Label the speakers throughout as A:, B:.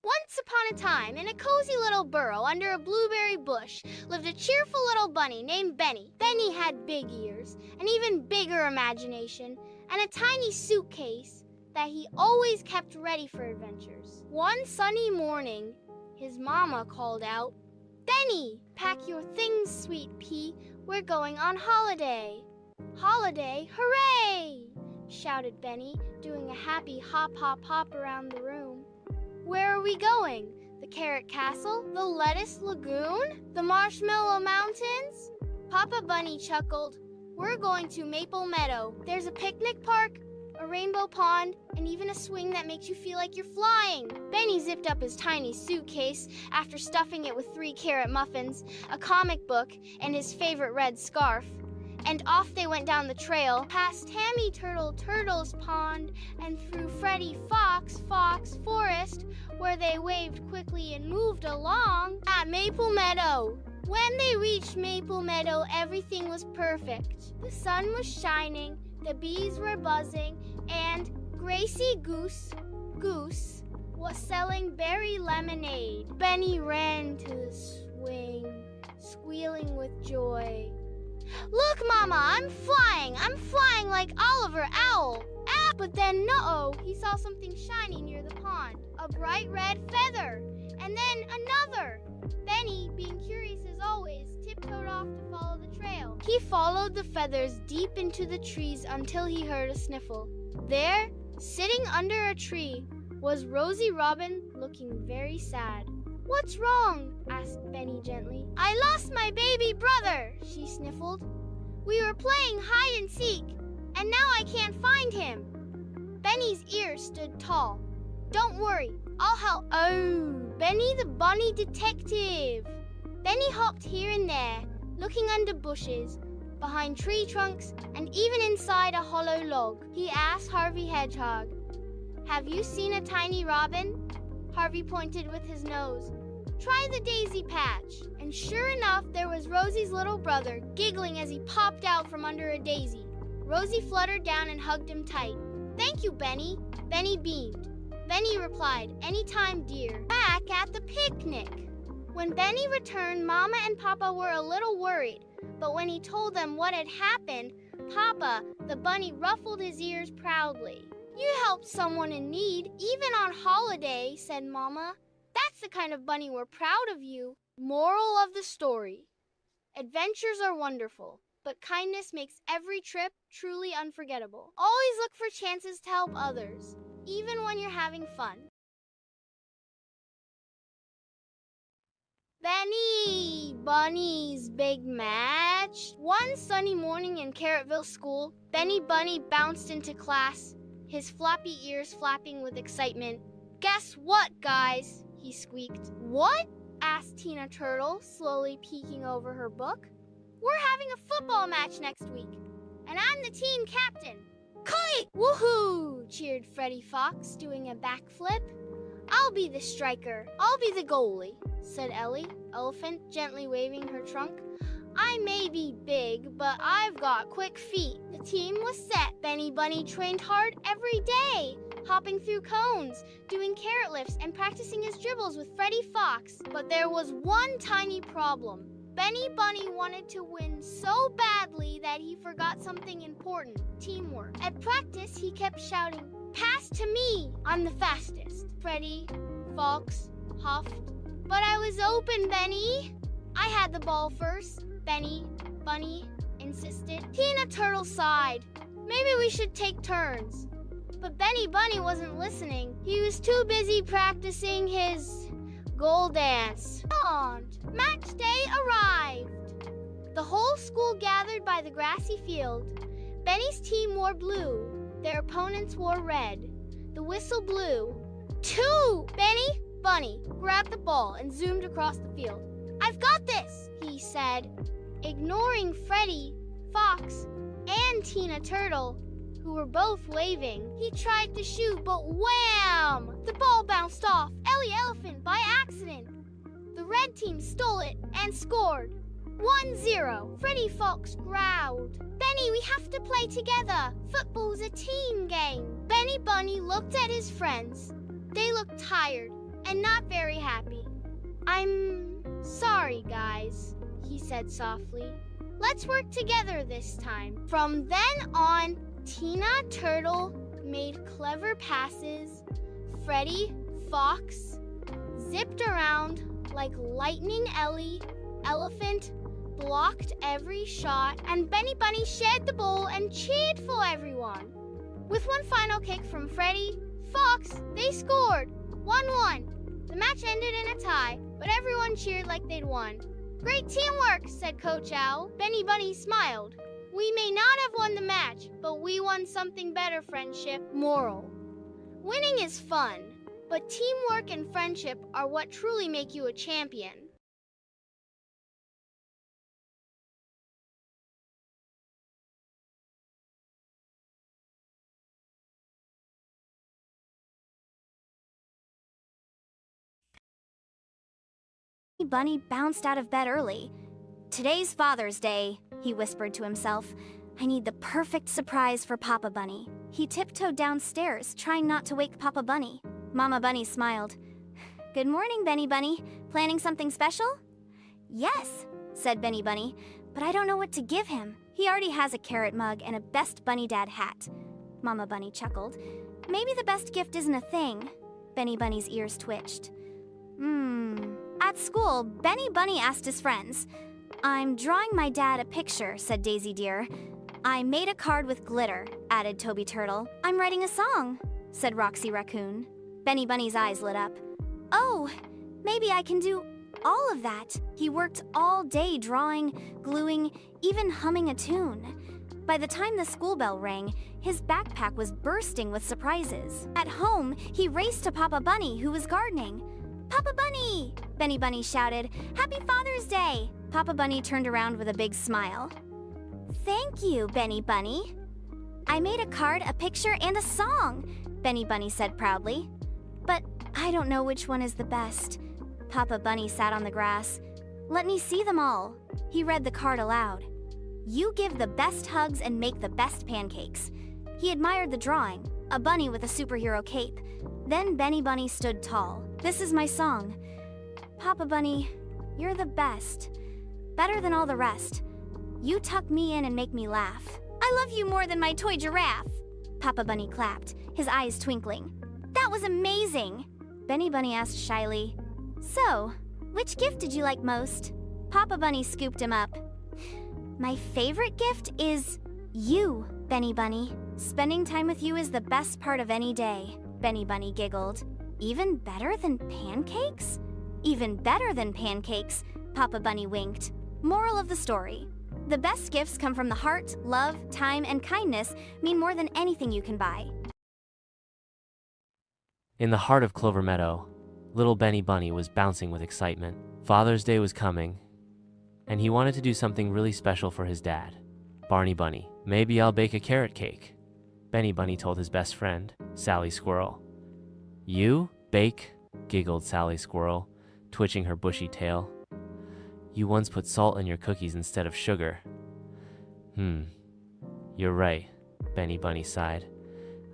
A: Once upon a time, in a cozy little burrow under a blueberry bush, lived a cheerful little bunny named Benny. Benny had big ears, an even bigger imagination, and a tiny suitcase that he always kept ready for adventures. One sunny morning, his mama called out, "Benny, pack your things, sweet pea. We're going on holiday." "Holiday, hooray!" shouted Benny, doing a happy hop, hop, hop around the room. "Where are we going? The Carrot Castle? The Lettuce Lagoon? The Marshmallow Mountains?" Papa Bunny chuckled. "We're going to Maple Meadow. There's a picnic park, a rainbow pond, and even a swing that makes you feel like you're flying." Benny zipped up his tiny suitcase after stuffing it with 3 carrot muffins, a comic book, and his favorite red scarf. And off they went down the trail, past Tammy Turtle's pond, and through Freddy Fox forest, where they waved quickly and moved along at Maple Meadow. When they reached Maple Meadow, everything was perfect. The sun was shining, the bees were buzzing, and Gracie Goose was selling berry lemonade. Benny ran to the swing, squealing with joy. "Look, Mama, I'm flying like Oliver Owl." Ah! But then, no, he saw something shiny near the pond, a bright red feather, and then another. Benny, being curious as always, tiptoed off to follow the trail. He followed the feathers deep into the trees until he heard a sniffle. There, sitting under a tree, was Rosie Robin, looking very sad. "What's wrong?" asked Benny gently. "I lost my baby brother," she sniffled. "We were playing hide and seek, and now I can't find him." Benny's ears stood tall. "Don't worry, I'll help." "Oh, Benny the bunny detective." Benny hopped here and there, looking under bushes, behind tree trunks, and even inside a hollow log. He asked Harvey Hedgehog, "Have you seen a tiny robin?" Harvey pointed with his nose. "Try the daisy patch." And sure enough, there was Rosie's little brother, giggling as he popped out from under a daisy. Rosie fluttered down and hugged him tight. "Thank you, Benny." Benny beamed. Benny replied, "Anytime, dear." Back at the picnic. When Benny returned, Mama and Papa were a little worried, but when he told them what had happened, Papa, the bunny, ruffled his ears proudly. "You helped someone in need, even on holiday," said Mama. "That's the kind of bunny we're proud of you." Moral of the story: adventures are wonderful, but kindness makes every trip truly unforgettable. Always look for chances to help others, even when you're having fun. Benny Bunny's Big Match. One sunny morning in Carrotville School, Benny Bunny bounced into class, his floppy ears flapping with excitement. "Guess what, guys?" he squeaked. "What?" asked Tina Turtle, slowly peeking over her book. "We're having a football match next week, and I'm the team captain." "Kite! Woohoo!" cheered Freddy Fox, doing a backflip. "I'll be the striker. I'll be the goalie," said Ellie, Elephant, gently waving her trunk. "I may be big, but I've got quick feet." The team was set. Benny Bunny trained hard every day, hopping through cones, doing carrot lifts, and practicing his dribbles with Freddy Fox. But there was one tiny problem. Benny Bunny wanted to win so badly that he forgot something important: teamwork. At practice, he kept shouting, "Pass to me! I'm the fastest." Freddy Fox huffed. "But I was open, Benny." "I had the ball first," Benny Bunny insisted. Tina Turtle sighed. "Maybe we should take turns." But Benny Bunny wasn't listening. He was too busy practicing his goal dance. Match day arrived. The whole school gathered by the grassy field. Benny's team wore blue. Their opponents wore red. The whistle blew. "Two!" Benny Bunny grabbed the ball and zoomed across the field. "I've got this," he said, ignoring Freddy Fox and Tina Turtle, who were both waving. He tried to shoot, but wham! The ball bounced off Ellie Elephant by accident. The red team stole it and scored. 1-0. Freddy Fox growled. "Benny, we have to play together. Football's a team game." Benny Bunny looked at his friends. They looked tired and not very happy. "I'm sorry, guys," he said softly. "Let's work together this time." From then on, Tina Turtle made clever passes. Freddy Fox zipped around like Lightning Ellie. Elephant blocked every shot, and Benny Bunny shared the bowl and cheered for everyone. With one final kick from Freddy Fox, they scored 1-1. The match ended in a tie, but everyone cheered like they'd won. "Great teamwork," said Coach Owl. Benny Bunny smiled. "We may not have won the match, but we won something better, friendship." Moral: winning is fun, but teamwork and friendship are what truly make you a champion.
B: Bunny bounced out of bed early. "Today's Father's Day," he whispered to himself. "I need the perfect surprise for Papa Bunny." He tiptoed downstairs, trying not to wake Papa Bunny. Mama Bunny smiled. "Good morning, Benny Bunny. Planning something special?" "Yes," said Benny Bunny, "but I don't know what to give him. He already has a carrot mug and a Best Bunny Dad hat." Mama Bunny chuckled. "Maybe the best gift isn't a thing." Benny Bunny's ears twitched. At school, Benny Bunny asked his friends. "I'm drawing my dad a picture," said Daisy Deer. "I made a card with glitter," added Toby Turtle. "I'm writing a song," said Roxy Raccoon. Benny Bunny's eyes lit up. "Oh, maybe I can do all of that." He worked all day drawing, gluing, even humming a tune. By the time the school bell rang, his backpack was bursting with surprises. At home, he raced to Papa Bunny, who was gardening. "Papa Bunny!" Benny Bunny shouted. "Happy Father's Day!" Papa Bunny turned around with a big smile. "Thank you, Benny Bunny." "I made a card, a picture, and a song," Benny Bunny said proudly. "But I don't know which one is the best." Papa Bunny sat on the grass. "Let me see them all." He read the card aloud. "You give the best hugs and make the best pancakes." He admired the drawing, a bunny with a superhero cape. Then Benny Bunny stood tall. "This is my song. Papa Bunny, you're the best. Better than all the rest. You tuck me in and make me laugh. I love you more than my toy giraffe." Papa Bunny clapped, his eyes twinkling. "That was amazing." Benny Bunny asked shyly, "So, which gift did you like most?" Papa Bunny scooped him up. "My favorite gift is you, Benny Bunny. Spending time with you is the best part of any day." Benny Bunny giggled. "Even better than pancakes?" "Even better than pancakes," Papa Bunny winked. Moral of the story: the best gifts come from the heart. Love, time, and kindness mean more than anything you can buy.
C: In the heart of Clover Meadow, little Benny Bunny was bouncing with excitement. Father's Day was coming, and he wanted to do something really special for his dad, Barney Bunny. "Maybe I'll bake a carrot cake," Benny Bunny told his best friend, Sally Squirrel. "You bake?" giggled Sally Squirrel, twitching her bushy tail. "You once put salt in your cookies instead of sugar." You're right," Benny Bunny sighed.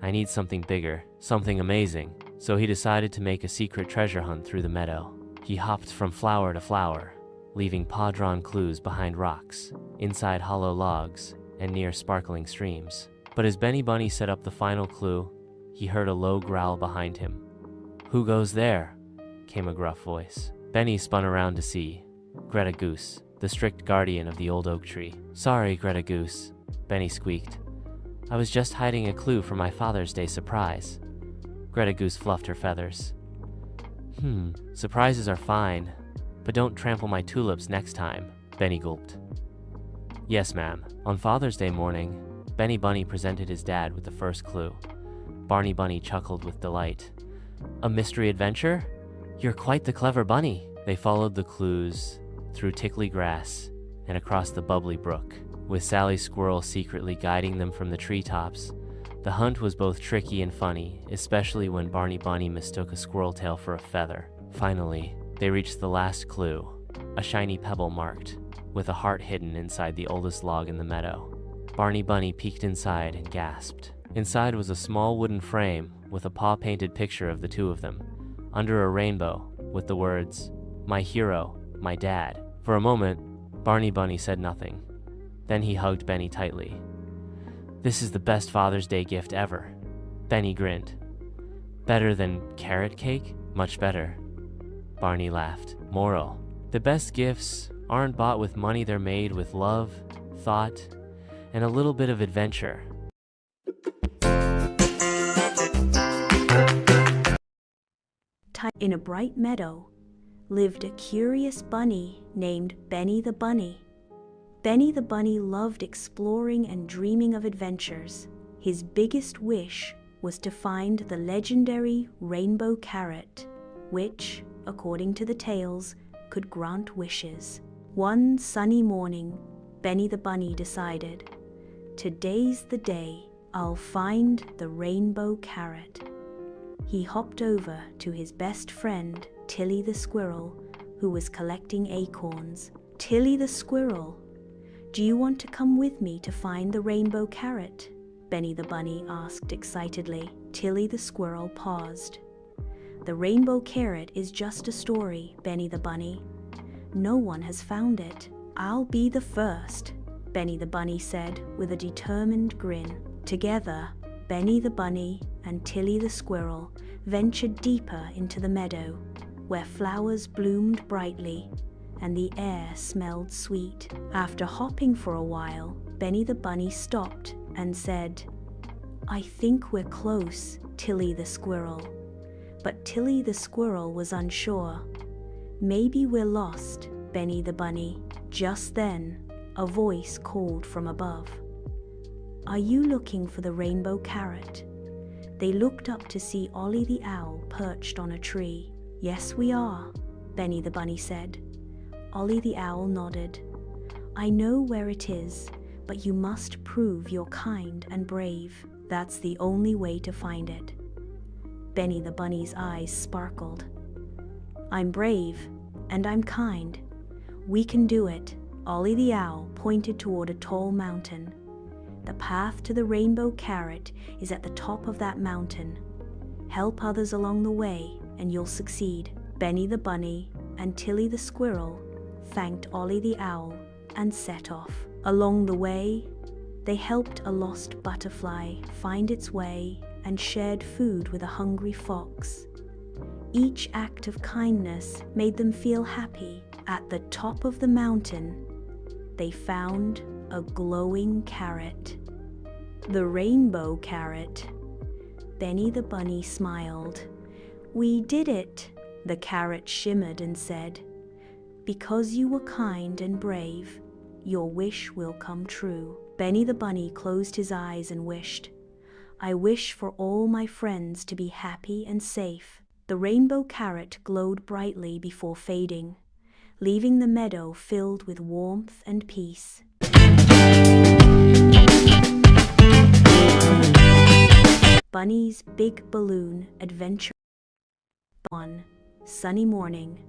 C: "I need something bigger, something amazing." So he decided to make a secret treasure hunt through the meadow. He hopped from flower to flower, leaving paw-drawn clues behind rocks, inside hollow logs, and near sparkling streams. But as Benny Bunny set up the final clue, he heard a low growl behind him. "Who goes there?" came a gruff voice. Benny spun around to see Greta Goose, the strict guardian of the old oak tree. "Sorry, Greta Goose," Benny squeaked. "I was just hiding a clue for my Father's Day surprise." Greta Goose fluffed her feathers. Surprises are fine, but don't trample my tulips next time," Benny gulped. "Yes, ma'am." On Father's Day morning, Benny Bunny presented his dad with the first clue. Barney Bunny chuckled with delight. "A mystery adventure? You're quite the clever bunny." They followed the clues through tickly grass and across the bubbly brook, with Sally Squirrel secretly guiding them from the treetops. The hunt was both tricky and funny, especially when Barney Bunny mistook a squirrel tail for a feather. Finally, they reached the last clue, a shiny pebble marked, with a heart hidden inside the oldest log in the meadow. Barney Bunny peeked inside and gasped. Inside was a small wooden frame with a paw-painted picture of the two of them, under a rainbow with the words, "My hero, my dad." For a moment, Barney Bunny said nothing. Then he hugged Benny tightly. "This is the best Father's Day gift ever." Benny grinned. "Better than carrot cake? Much better." Barney laughed. Moral: the best gifts aren't bought with money, they're made with love, thought, and a little bit of adventure.
D: In a bright meadow lived a curious bunny named Benny the Bunny. Benny the Bunny loved exploring and dreaming of adventures. His biggest wish was to find the legendary rainbow carrot, which, according to the tales, could grant wishes. One sunny morning, Benny the Bunny decided, "Today's the day I'll find the rainbow carrot." He hopped over to his best friend, Tilly the Squirrel, who was collecting acorns. "Tilly the Squirrel, do you want to come with me to find the rainbow carrot?" Benny the Bunny asked excitedly. Tilly the Squirrel paused. "The rainbow carrot is just a story, Benny the Bunny. No one has found it." "I'll be the first," Benny the Bunny said with a determined grin. Together, Benny the Bunny and Tilly the Squirrel ventured deeper into the meadow, where flowers bloomed brightly and the air smelled sweet. After hopping for a while, Benny the Bunny stopped and said, "I think we're close, Tilly the Squirrel." But Tilly the Squirrel was unsure. "Maybe we're lost, Benny the Bunny." Just then, a voice called from above, "Are you looking for the rainbow carrot?" They looked up to see Ollie the Owl perched on a tree. "Yes, we are," Benny the Bunny said. Ollie the Owl nodded. "I know where it is, but you must prove you're kind and brave. That's the only way to find it." Benny the Bunny's eyes sparkled. "I'm brave, and I'm kind. We can do it." Ollie the Owl pointed toward a tall mountain. "The path to the rainbow carrot is at the top of that mountain. Help others along the way, and you'll succeed." Benny the Bunny and Tilly the Squirrel thanked Ollie the Owl and set off. Along the way, they helped a lost butterfly find its way and shared food with a hungry fox. Each act of kindness made them feel happy. At the top of the mountain, they found a glowing carrot. The rainbow carrot. Benny the Bunny smiled. "We did it," the carrot shimmered and said. "Because you were kind and brave, your wish will come true." Benny the Bunny closed his eyes and wished, "I wish for all my friends to be happy and safe." The rainbow carrot glowed brightly before fading, leaving the meadow filled with warmth and peace. Bunny's Big Balloon Adventure. One sunny morning,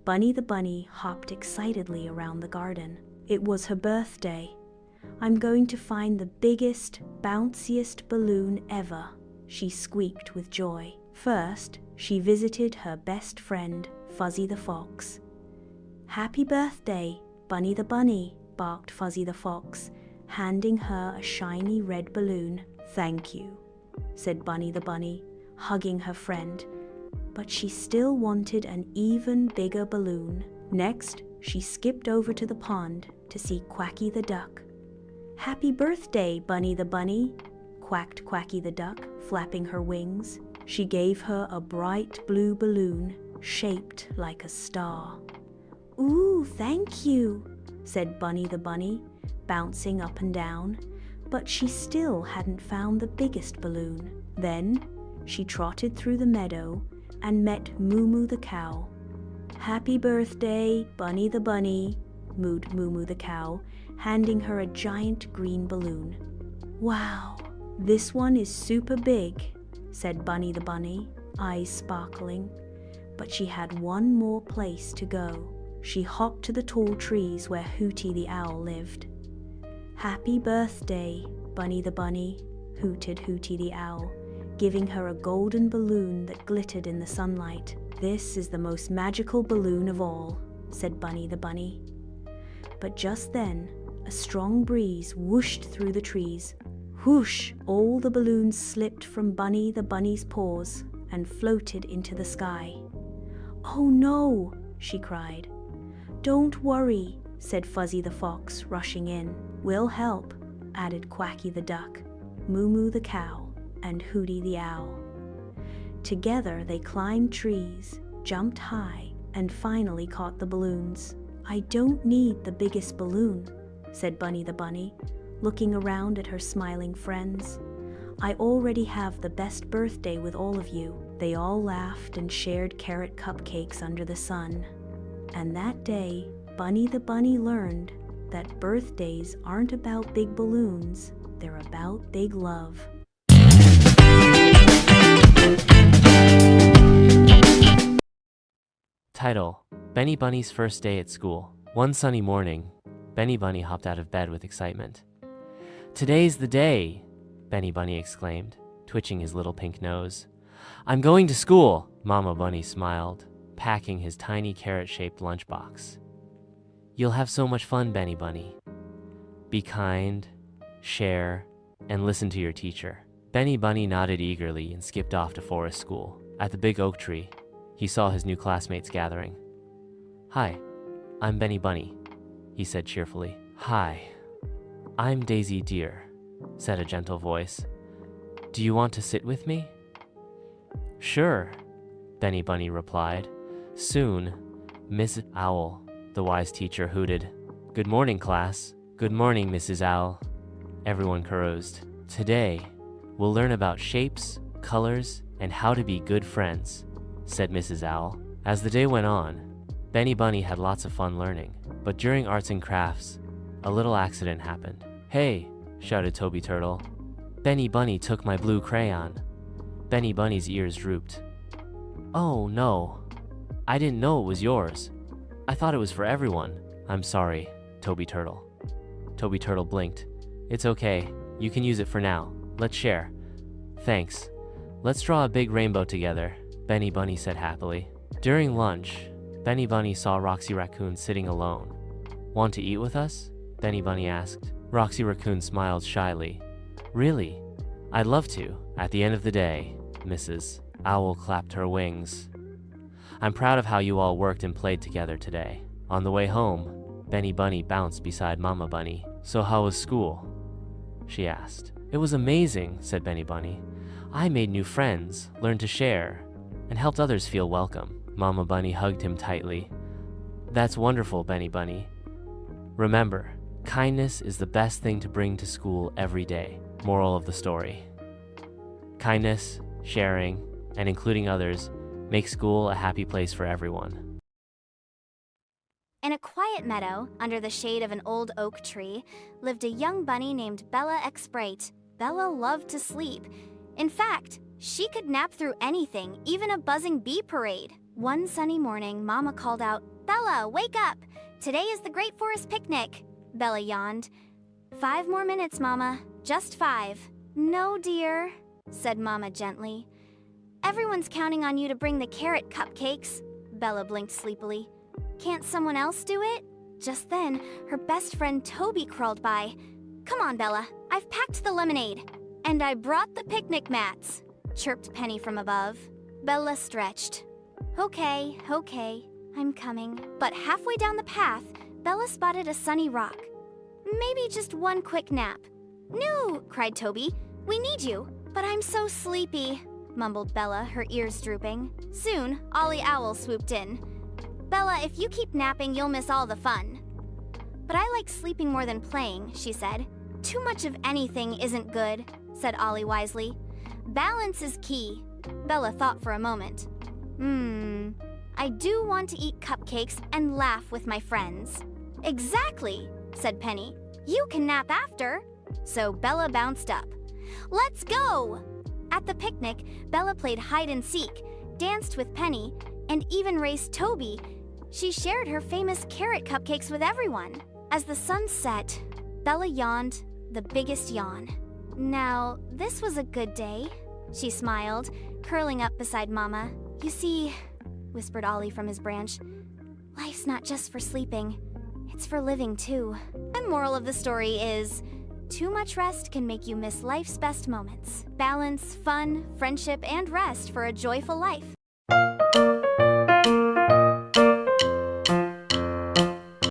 D: Bunny the Bunny hopped excitedly around the garden. It was her birthday. "I'm going to find the biggest, bounciest balloon ever," she squeaked with joy. First, she visited her best friend, Fuzzy the Fox. "Happy birthday, Bunny the Bunny," barked Fuzzy the Fox, handing her a shiny red balloon. "Thank you," said Bunny the Bunny, hugging her friend, but she still wanted an even bigger balloon. Next, she skipped over to the pond to see Quacky the Duck. "Happy birthday, Bunny the Bunny," quacked Quacky the Duck, flapping her wings. She gave her a bright blue balloon shaped like a star. "Ooh, thank you," said Bunny the Bunny, bouncing up and down, but she still hadn't found the biggest balloon. Then she trotted through the meadow and met Moo Moo the cow. "Happy birthday, Bunny the Bunny," mooed Moo Moo the cow, handing her a giant green balloon. "Wow, this one is super big," said Bunny the Bunny, eyes sparkling. But she had one more place to go. She hopped to the tall trees where Hooty the Owl lived. "Happy birthday, Bunny the Bunny," hooted Hooty the Owl, giving her a golden balloon that glittered in the sunlight. "This is the most magical balloon of all," said Bunny the bunny. But just then, a strong breeze whooshed through the trees. Whoosh! All the balloons slipped from Bunny the bunny's paws and floated into the sky. "Oh no!" she cried. "Don't worry," said Fuzzy the fox, rushing in. "We'll help," added Quacky the duck, Moo Moo the cow, and Hooty the owl. Together they climbed trees, jumped high, and finally caught the balloons. "I don't need the biggest balloon," said Bunny the bunny, looking around at her smiling friends. "I already have the best birthday with all of you." They all laughed and shared carrot cupcakes under the sun. And that day, Bunny the bunny learned that birthdays aren't about big balloons, they're about big love.
C: Title: Benny Bunny's First Day at School. One sunny morning, Benny Bunny hopped out of bed with excitement. "Today's the day!" Benny Bunny exclaimed, twitching his little pink nose. "I'm going to school!" Mama Bunny smiled, packing his tiny carrot-shaped lunchbox. "You'll have so much fun, Benny Bunny. Be kind, share, and listen to your teacher." Benny Bunny nodded eagerly and skipped off to forest school. At the big oak tree, he saw his new classmates gathering. "Hi, I'm Benny Bunny," he said cheerfully. "Hi, I'm Daisy Deer," said a gentle voice. "Do you want to sit with me?" "Sure," Benny Bunny replied. Soon, Miss Owl, the wise teacher, hooted, "Good morning, class." "Good morning, Mrs. Owl," everyone chorused. "Today, we'll learn about shapes, colors, and how to be good friends," said Mrs. Owl. As the day went on, Benny Bunny had lots of fun learning. But during arts and crafts, a little accident happened. "Hey!" shouted Toby Turtle. "Benny Bunny took my blue crayon." Benny Bunny's ears drooped. "Oh no, I didn't know it was yours. I thought it was for everyone." "I'm sorry, Toby Turtle." Toby Turtle blinked. "It's okay, you can use it for now. Let's share." "Thanks. Let's draw a big rainbow together," Benny Bunny said happily. During lunch, Benny Bunny saw Roxy Raccoon sitting alone. "Want to eat with us?" Benny Bunny asked. Roxy Raccoon smiled shyly. "Really? I'd love to." At the end of the day, Mrs. Owl clapped her wings. "I'm proud of how you all worked and played together today." On the way home, Benny Bunny bounced beside Mama Bunny. "So how was school?" she asked. "It was amazing," said Benny Bunny. "I made new friends, learned to share, and helped others feel welcome." Mama Bunny hugged him tightly. "That's wonderful, Benny Bunny. Remember, kindness is the best thing to bring to school every day." Moral of the story: kindness, sharing, and including others make school a happy place for everyone.
B: In a quiet meadow, under the shade of an old oak tree, lived a young bunny named Bella X-Bright. Bella loved to sleep. In fact, she could nap through anything, even a buzzing bee parade. One sunny morning, Mama called out, "Bella, wake up! Today is the Great Forest Picnic." Bella yawned. "5 more minutes, Mama. Just 5. "No, dear," said Mama gently. "Everyone's counting on you to bring the carrot cupcakes." Bella blinked sleepily. "Can't someone else do it?" Just then, her best friend Toby crawled by. "Come on, Bella. I've packed the lemonade. And I brought the picnic mats," chirped Penny from above. Bella stretched. Okay, I'm coming." But halfway down the path, Bella spotted a sunny rock. "Maybe just one quick nap." "No," cried Toby. "We need you." "But I'm so sleepy," mumbled Bella, her ears drooping. Soon, Ollie Owl swooped in. "Bella, if you keep napping, you'll miss all the fun." "But I like sleeping more than playing," she said. "Too much of anything isn't good," said Ollie wisely. "Balance is key." Bella thought for a moment. I do want to eat cupcakes and laugh with my friends." "Exactly," said Penny. "You can nap after." So Bella bounced up. "Let's go!" At the picnic, Bella played hide and seek, danced with Penny, and even raced Toby. She shared her famous carrot cupcakes with everyone. As the sun set, Bella yawned the biggest yawn. "Now, this was a good day," She smiled, curling up beside Mama. You see, whispered Ollie from his branch, life's not just for sleeping, it's for living too. The moral of the story is, too much rest can make you miss life's best moments. Balance, fun, friendship, and rest for a joyful life.